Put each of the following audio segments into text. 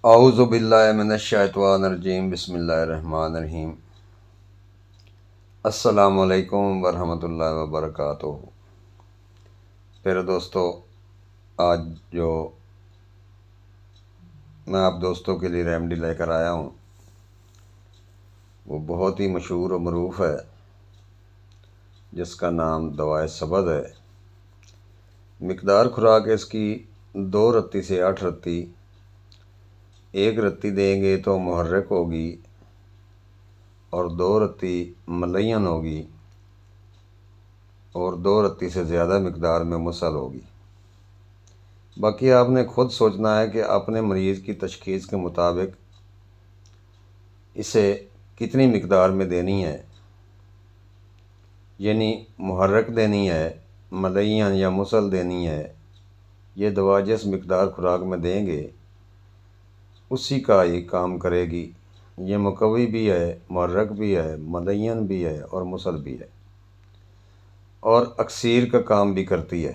औज़ु बिल्लाहि मिनश्शैतानिर्रजीम बिस्मिल्लाहिर्रहमानिर्रहीम। अस्सलामु अलैकुम वरहमतुल्लाहि वबरकातुहू। प्यारे दोस्तों, आज जो मैं आप दोस्तों के लिए रेमेडी लेकर आया हूँ वो बहुत ही मशहूर और मरूफ़ है, जिसका नाम दवाए सबज़ है। मिकदार खुराक इसकी 2 रत्ती से 8 रत्ती। 1 रत्ती देंगे तो मुहर्रिक होगी और 2 रत्ती मलयन होगी और 2 रत्ती से ज़्यादा मिकदार में मुसल होगी। बाकी आपने खुद सोचना है कि अपने मरीज़ की तशख़ीस के मुताबिक इसे कितनी मिकदार में देनी है, यानी मुहर्रिक देनी है, मलयन या मुसल देनी है। ये दवा जिस मिकदार खुराक में देंगे उसी का ही काम करेगी। ये मुकव्वी भी है, मुहर्रिक भी है, मलयन भी है और मुसल भी है और अक्सीर का काम भी करती है।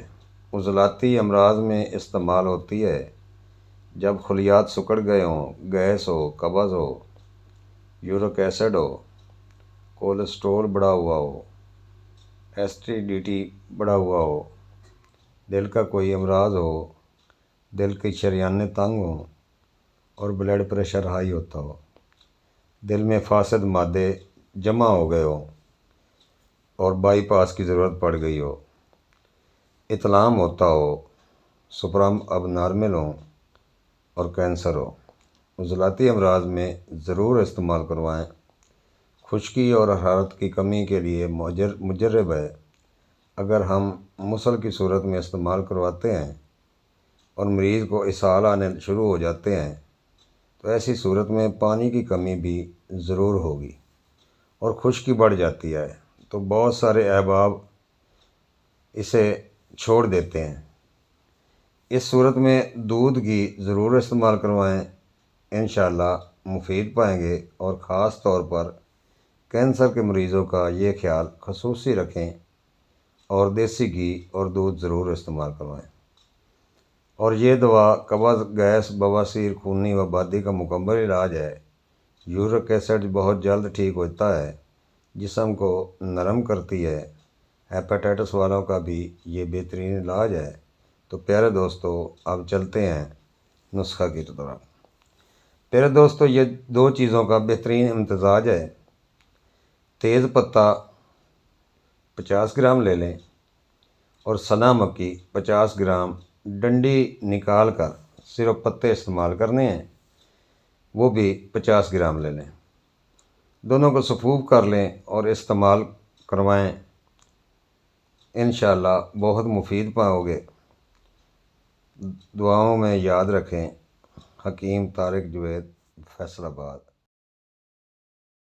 उज़लाती अमराज में इस्तेमाल होती है जब खुलियात सिकुड़ गए हों, गैस हो, कब्ज़ हो, यूरिक एसिड हो, कोलेस्ट्रोल बढ़ा हुआ हो, एसिडिटी बढ़ा हुआ हो, दिल का कोई अमराज हो, दिल की शरियानें तंग हों और ब्लड प्रेशर हाई होता हो, दिल में फासद मादे जमा हो गए हों और बाईपास की ज़रूरत पड़ गई हो, इतलाम होता हो, सुपरम अब नॉर्मल हो और कैंसर हो। उज़लाती अमराज में ज़रूर इस्तेमाल करवाएं। खुश्की और हरारत की कमी के लिए मुजर्रब है। अगर हम मुसल की सूरत में इस्तेमाल करवाते हैं और मरीज़ को इसहाल आने शुरू हो जाते हैं तो ऐसी सूरत में पानी की कमी भी ज़रूर होगी और खुश्की बढ़ जाती है, तो बहुत सारे अहबाब इसे छोड़ देते हैं। इस सूरत में दूध की ज़रूर इस्तेमाल करवाएं, इंशाअल्लाह मुफीद पाएंगे। और ख़ास तौर पर कैंसर के मरीज़ों का ये ख्याल खसूसी रखें और देसी घी और दूध ज़रूर इस्तेमाल करवाएं। और ये दवा कब्ज़, गैस, बवासीर, खूनी वबादी का मुकम्मल इलाज है। यूरिक एसिड बहुत जल्द ठीक होता है, जिस्म को नरम करती है। हेपेटाइटिस वालों का भी ये बेहतरीन इलाज है। तो प्यारे दोस्तों, अब चलते हैं नुस्खा की तरफ। प्यारे दोस्तों, ये 2 चीज़ों का बेहतरीन इम्तजाज है। तेज़ पत्ता 50 ग्राम ले लें और सना मक्की 50 ग्राम। डंडी निकाल कर सिर्फ पत्ते इस्तेमाल करने हैं, वो भी 50 ग्राम ले लें। दोनों को सफूफ कर लें और इस्तेमाल करवाएं। इंशाअल्लाह बहुत मुफीद पाओगे। दुआओं में याद रखें। हकीम तारिक जुवैद, फैसलाबाद।